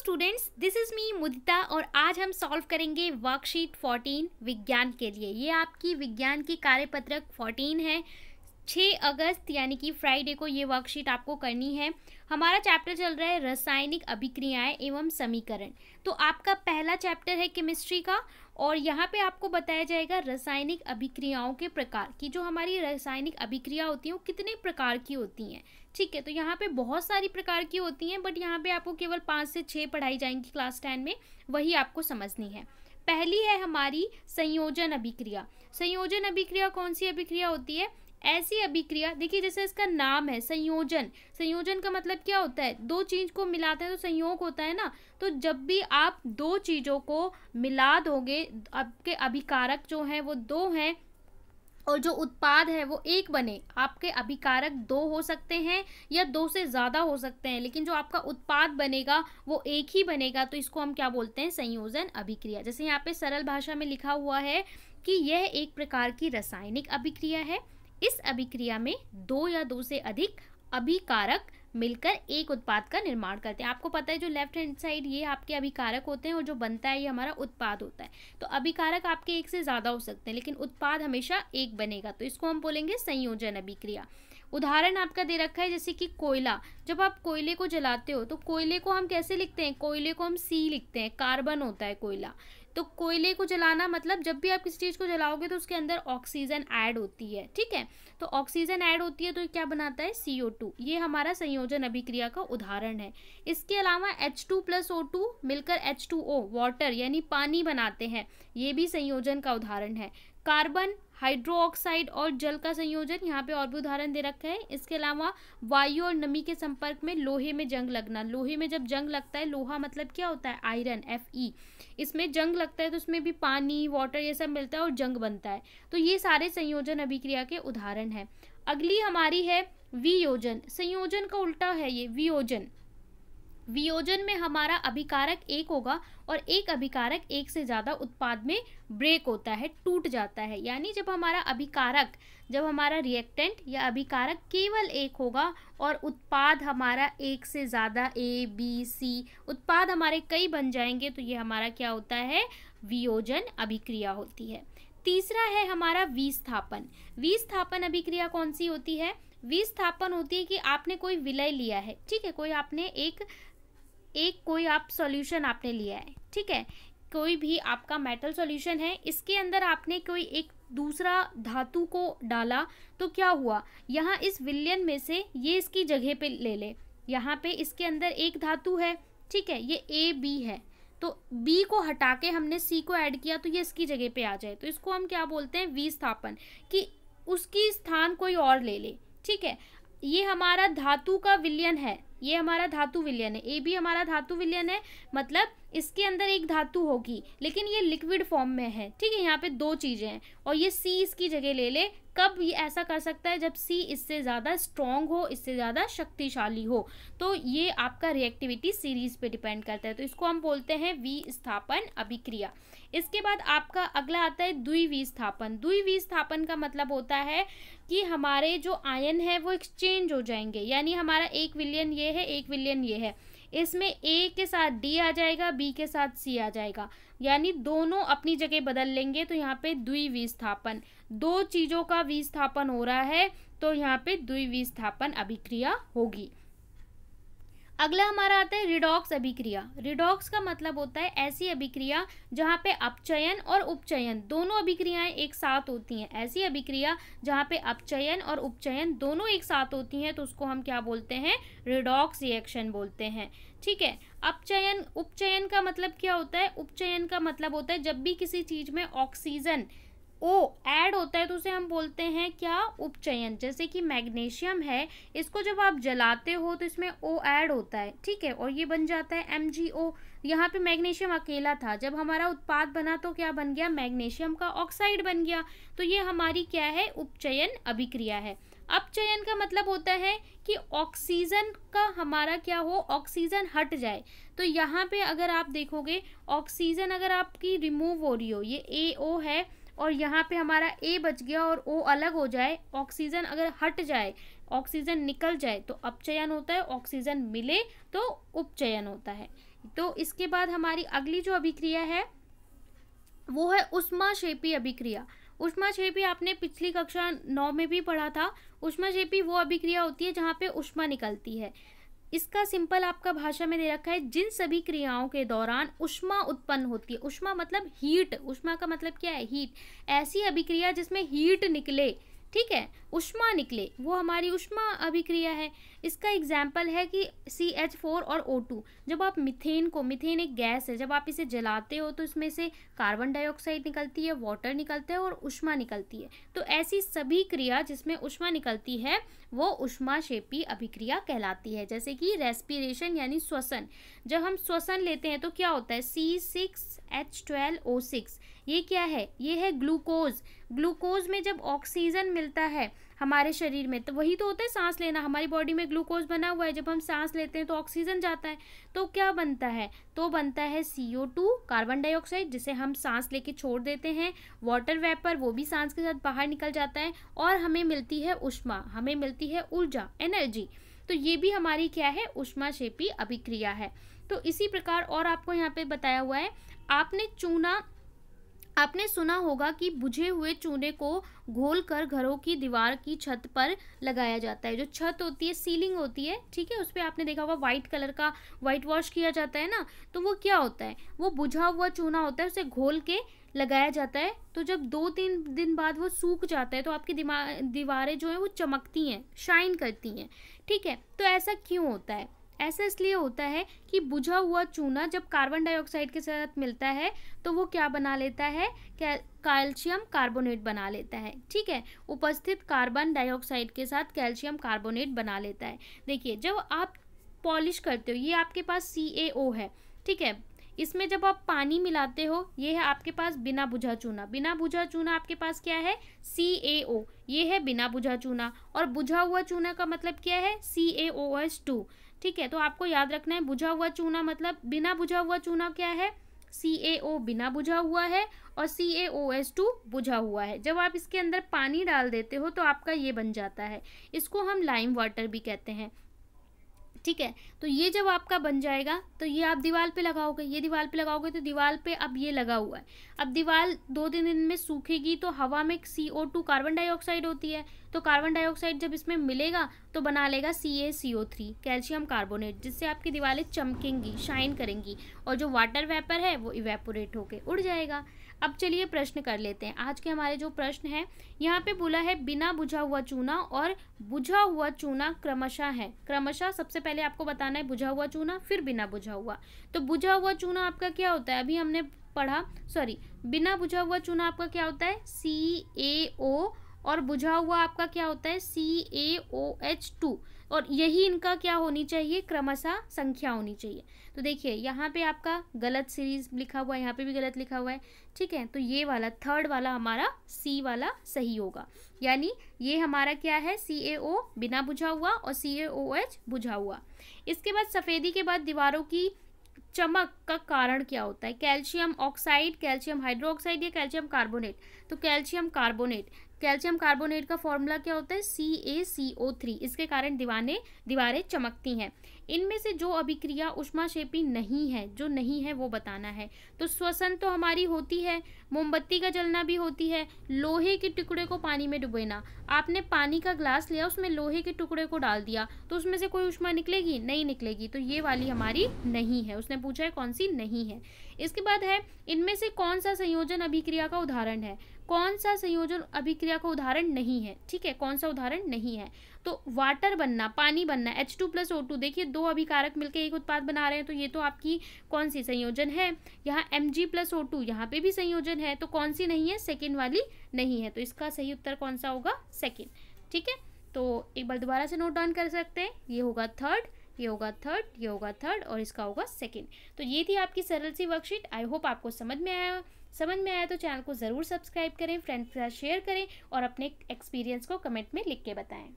Students, this is me मुदिता और आज हम सॉल्व करेंगे वर्कशीट 14 विज्ञान के लिए। ये आपकी विज्ञान की कार्यपत्रक 14 है। 6 अगस्त यानी कि फ्राइडे को ये वर्कशीट आपको करनी है। हमारा चैप्टर चल रहा है रासायनिक अभिक्रियाएं एवं समीकरण। तो आपका पहला चैप्टर है केमिस्ट्री का और यहाँ पे आपको बताया जाएगा रासायनिक अभिक्रियाओं के प्रकार की। जो हमारी रासायनिक अभिक्रिया होती हैं वो कितने प्रकार की होती हैं, ठीक है। तो यहाँ पे बहुत सारी प्रकार की होती हैं, बट यहाँ पे आपको केवल 5 से 6 पढ़ाई जाएंगी क्लास 10 में, वही आपको समझनी है। पहली है हमारी संयोजन अभिक्रिया। संयोजन अभिक्रिया कौन सी अभिक्रिया होती है? ऐसी अभिक्रिया, देखिए जैसे इसका नाम है संयोजन। संयोजन का मतलब क्या होता है? दो चीज को मिलाते हैं तो संयोग होता है ना। तो जब भी आप दो चीजों को मिला दोगे, आपके अभिकारक जो हैं वो दो हैं और जो उत्पाद है वो एक बने। आपके अभिकारक दो हो सकते हैं या दो से ज़्यादा हो सकते हैं, लेकिन जो आपका उत्पाद बनेगा वो एक ही बनेगा। तो इसको हम क्या बोलते हैं? संयोजन अभिक्रिया। जैसे यहाँ पे सरल भाषा में लिखा हुआ है कि यह एक प्रकार की रासायनिक अभिक्रिया है। इस अभिक्रिया में दो या दो से अधिक अभिकारक मिलकर एक उत्पाद का निर्माण करते हैं। आपको पता है जो लेफ्ट हैंड साइड ये आपके अभिकारक होते हैं और जो बनता है ये हमारा उत्पाद होता है। तो अभिकारक आपके एक से ज़्यादा हो सकते हैं, लेकिन उत्पाद हमेशा एक बनेगा। तो इसको हम बोलेंगे संयोजन अभिक्रिया। उदाहरण आपका दे रखा है जैसे कि कोयला। जब आप कोयले को जलाते हो तो कोयले को हम कैसे लिखते हैं? कोयले को हम सी लिखते हैं, कार्बन होता है कोयला। तो कोयले को जलाना मतलब जब भी आप किसी चीज़ को जलाओगे तो उसके अंदर ऑक्सीजन ऐड होती है, ठीक है। तो ऑक्सीजन ऐड होती है तो क्या बनाता है? CO2। ये हमारा संयोजन अभिक्रिया का उदाहरण है। इसके अलावा H2+O2 मिलकर H2O वाटर यानी पानी बनाते हैं, ये भी संयोजन का उदाहरण है। कार्बन, हाइड्रोक्साइड और जल का संयोजन, यहाँ पे और भी उदाहरण दे रखा है। इसके अलावा वायु और नमी के संपर्क में लोहे में जंग लगना। लोहे में जब जंग लगता है, लोहा मतलब क्या होता है? Iron, Fe। इसमें जंग लगता है तो इसमें भी पानी, वाटर ये सब मिलता है और जंग बनता है। तो ये सारे संयोजन अभिक्रिया के उदाहरण हैं। अगली हमारी है वियोजन। संयोजन का उल्टा है ये वियोजन। वियोजन में हमारा अभिकारक एक होगा और एक अभिकारक एक से ज़्यादा उत्पाद में ब्रेक होता है, टूट जाता है। यानी जब हमारा अभिकारक, जब हमारा रिएक्टेंट या अभिकारक केवल एक होगा और उत्पाद हमारा एक से ज़्यादा A, B, C उत्पाद हमारे कई बन जाएंगे, तो ये हमारा क्या होता है? वियोजन अभिक्रिया होती है। तीसरा है हमारा विस्थापन। विस्थापन अभिक्रिया कौन सी होती है? विस्थापन होती है कि आपने कोई विलय लिया है, ठीक है। कोई आपने कोई आप सॉल्यूशन आपने लिया है, ठीक है। कोई भी आपका मेटल सॉल्यूशन है, इसके अंदर आपने कोई एक दूसरा धातु को डाला, तो क्या हुआ? यहाँ इस विलयन में से ये इसकी जगह पे ले ले। यहाँ पे इसके अंदर एक धातु है, ठीक है, ये AB है, तो B को हटा के हमने C को ऐड किया तो ये इसकी जगह पे आ जाए। तो इसको हम क्या बोलते हैं? विस्थापन, कि उसकी स्थान कोई और ले ले, ठीक है। ये हमारा धातु का विलयन है, ये हमारा धातु विलयन है। AB हमारा धातु विलयन है, मतलब इसके अंदर एक धातु होगी लेकिन ये लिक्विड फॉर्म में है, ठीक है। यहाँ पे दो चीज़ें हैं और ये C इसकी जगह ले ले। कब ये ऐसा कर सकता है? जब C इससे ज़्यादा स्ट्रॉन्ग हो, इससे ज़्यादा शक्तिशाली हो। तो ये आपका रिएक्टिविटी सीरीज पे डिपेंड करता है। तो इसको हम बोलते हैं विस्थापन अभिक्रिया। इसके बाद आपका अगला आता है द्विविस्थापन। द्विविस्थापन का मतलब होता है कि हमारे जो आयन है वो एक्सचेंज हो जाएंगे। यानी हमारा एक विलयन ये है, एक विलयन ये है, इसमें A के साथ D आ जाएगा, B के साथ C आ जाएगा, यानी दोनों अपनी जगह बदल लेंगे। तो यहाँ पे द्विविस्थापन, दो चीज़ों का विस्थापन हो रहा है, तो यहाँ पे द्विविस्थापन अभिक्रिया होगी। अगला हमारा आता है रिडॉक्स अभिक्रिया। रिडॉक्स का मतलब होता है ऐसी अभिक्रिया जहाँ पे अपचयन और उपचयन दोनों अभिक्रियाएं एक साथ होती हैं। ऐसी अभिक्रिया जहाँ पे अपचयन और उपचयन दोनों एक साथ होती हैं, तो उसको हम क्या बोलते हैं? रिडॉक्स रिएक्शन बोलते हैं, ठीक है। अपचयन, उपचयन का मतलब क्या होता है? उपचयन का मतलब होता है जब भी किसी चीज़ में ऑक्सीजन O ऐड होता है तो उसे हम बोलते हैं क्या? उपचयन। जैसे कि मैग्नीशियम है, इसको जब आप जलाते हो तो इसमें O ऐड होता है, ठीक है, और ये बन जाता है MgO। यहाँ पे मैग्नीशियम अकेला था, जब हमारा उत्पाद बना तो क्या बन गया? मैग्नीशियम का ऑक्साइड बन गया। तो ये हमारी क्या है? उपचयन अभिक्रिया है। अपचयन का मतलब होता है कि ऑक्सीजन का हमारा क्या हो? ऑक्सीजन हट जाए। तो यहाँ पे अगर आप देखोगे, ऑक्सीजन अगर आपकी रिमूव हो रही हो, ये AO है और यहाँ पे हमारा A बच गया और O अलग हो जाए, ऑक्सीजन अगर हट जाए, ऑक्सीजन निकल जाए तो अपचयन होता है, ऑक्सीजन मिले तो उपचयन होता है। तो इसके बाद हमारी अगली जो अभिक्रिया है वो है ऊष्माक्षेपी अभिक्रिया। ऊष्माक्षेपी आपने पिछली कक्षा 9 में भी पढ़ा था। ऊष्माक्षेपी वो अभिक्रिया होती है जहाँ पे ऊष्मा निकलती है। इसका सिंपल आपका भाषा में दे रखा है, जिन सभी क्रियाओं के दौरान ऊष्मा उत्पन्न होती है। ऊष्मा मतलब हीट, ऊष्मा का मतलब क्या है, हीट। ऐसी अभिक्रिया जिसमें हीट निकले, ठीक है, ऊष्मा निकले, वो हमारी ऊष्मा अभिक्रिया है। इसका एग्जाम्पल है कि CH4 और O2। जब आप मीथेन एक गैस है, जब आप इसे जलाते हो तो इसमें से कार्बन डाइऑक्साइड निकलती है, वाटर निकलता है और ऊष्मा निकलती है। तो ऐसी सभी क्रिया जिसमें ऊष्मा निकलती है वो ऊष्माक्षेपी अभिक्रिया कहलाती है। जैसे कि रेस्पिरेशन यानी श्वसन। जब हम श्वसन लेते हैं तो क्या होता है, C6H12O6। ये क्या है, ये है ग्लूकोज। ग्लूकोज में जब ऑक्सीजन मिलता है हमारे शरीर में, तो वही तो होता है सांस लेना। हमारी बॉडी में ग्लूकोज बना हुआ है, जब हम सांस लेते हैं तो ऑक्सीजन जाता है, तो क्या बनता है, तो बनता है CO2 कार्बन डाइऑक्साइड, जिसे हम सांस लेके छोड़ देते हैं। वाटर वेपर, वो भी सांस के साथ बाहर निकल जाता है और हमें मिलती है ऊष्मा, हमें मिलती है ऊर्जा, एनर्जी। तो ये भी हमारी क्या है, ऊष्माक्षेपी अभिक्रिया है। तो इसी प्रकार और आपको यहाँ पे बताया हुआ है, आपने सुना होगा कि बुझे हुए चूने को घोलकर घरों की दीवार की छत पर लगाया जाता है। जो छत होती है, सीलिंग होती है, ठीक है, उस पर आपने देखा होगा वाइट कलर का वाइट वॉश किया जाता है ना, तो वो क्या होता है, वो बुझा हुआ चूना होता है, उसे घोल के लगाया जाता है। तो जब 2-3 दिन बाद वो सूख जाता है तो आपकी दीवारें जो है वो चमकती हैं, शाइन करती हैं, ठीक है। तो ऐसा क्यों होता है, ऐसा इसलिए होता है कि बुझा हुआ चूना जब कार्बन डाइऑक्साइड के साथ मिलता है तो वो क्या बना लेता है, कैल्शियम कार्बोनेट बना लेता है, ठीक है। उपस्थित कार्बन डाइऑक्साइड के साथ कैल्शियम कार्बोनेट बना लेता है। देखिए, जब आप पॉलिश करते हो, ये आपके पास CaO है, ठीक है, इसमें जब आप पानी मिलाते हो, ये है आपके पास बिना बुझा चूना। बिना बुझा चूना आपके पास क्या है, CaO, ये है बिना बुझा चूना। और बुझा हुआ चूना का मतलब क्या है, CaOH2, ठीक है। तो आपको याद रखना है, बुझा हुआ चूना मतलब बिना बुझा हुआ चूना क्या है, CaO बिना बुझा हुआ है और CaOH2 बुझा हुआ है। जब आप इसके अंदर पानी डाल देते हो तो आपका ये बन जाता है, इसको हम लाइम वाटर भी कहते हैं, ठीक है। तो ये जब आपका बन जाएगा तो ये आप दीवार पे लगाओगे, ये दीवार पे लगाओगे तो दीवार पे अब ये लगा हुआ है। अब दीवार 2-3 दिन में सूखेगी तो हवा में CO2 कार्बन डाइऑक्साइड होती है, तो कार्बन डाइऑक्साइड जब इसमें मिलेगा तो बना लेगा CaCO3 कैल्शियम कार्बोनेट, जिससे आपकी दीवारें चमकेंगी, शाइन करेंगी और जो वाटर वेपर है वो इवेपोरेट होके उड़ जाएगा। अब चलिए प्रश्न कर लेते हैं। आज के हमारे जो प्रश्न है, यहाँ पे बोला है बिना बुझा हुआ चूना और बुझा हुआ चूना क्रमशः है। क्रमशः सबसे पहले आपको बताना है बुझा हुआ चूना, फिर बिना बुझा हुआ। तो बुझा हुआ चूना आपका क्या होता है, अभी हमने पढ़ा, बिना बुझा हुआ चूना आपका क्या होता है, CaO, और बुझा हुआ आपका क्या होता है, CaOH2। और यही इनका क्या होनी चाहिए, क्रमशः संख्या होनी चाहिए। तो देखिए यहाँ पे आपका गलत सीरीज लिखा हुआ है, यहाँ पे भी गलत लिखा हुआ है, ठीक है। तो ये वाला थर्ड वाला हमारा C वाला सही होगा, यानी ये हमारा क्या है, CaO बिना बुझा हुआ और CaOH बुझा हुआ। इसके बाद सफ़ेदी के बाद दीवारों की चमक का कारण क्या होता है, कैल्शियम ऑक्साइड, कैल्शियम हाइड्रोक्साइड या कैल्शियम कार्बोनेट। तो कैल्शियम कार्बोनेट का फॉर्मूला क्या होता है, CaCO3। इसके कारण दीवारें चमकती हैं। इनमें से जो अभिक्रिया ऊष्माक्षेपी नहीं है, जो नहीं है वो बताना है। तो श्वसन तो हमारी होती है, मोमबत्ती का जलना भी होती है, लोहे के टुकड़े को पानी में डुबोना। आपने पानी का ग्लास लिया, उसमें लोहे के टुकड़े को डाल दिया, तो उसमें से कोई ऊष्मा निकलेगी, नहीं निकलेगी। तो ये वाली हमारी नहीं है, उसने पूछा है कौन सी नहीं है। इसके बाद है, इनमें से कौन सा संयोजन अभिक्रिया का उदाहरण है, कौन सा संयोजन अभिक्रिया का उदाहरण नहीं है, ठीक है, कौन सा उदाहरण नहीं है। तो वाटर बनना, पानी बनना, H2+O2, देखिए 2 अभिकारक मिलकर एक उत्पाद बना रहे हैं, तो ये तो आपकी कौन सी संयोजन है। यहाँ Mg+O2, यहाँ पे भी संयोजन है, तो कौन सी नहीं है, सेकेंड वाली नहीं है। तो इसका सही उत्तर कौन सा होगा, सेकेंड, ठीक है। तो एक बार दोबारा से नोट डाउन कर सकते हैं, ये होगा थर्ड, ये होगा थर्ड, ये होगा थर्ड और इसका होगा सेकेंड। तो ये थी आपकी सरल सी वर्कशीट। आई होप आपको समझ में आया तो चैनल को ज़रूर सब्सक्राइब करें, फ्रेंड्स के साथ शेयर करें और अपने एक्सपीरियंस को कमेंट में लिख के बताएं।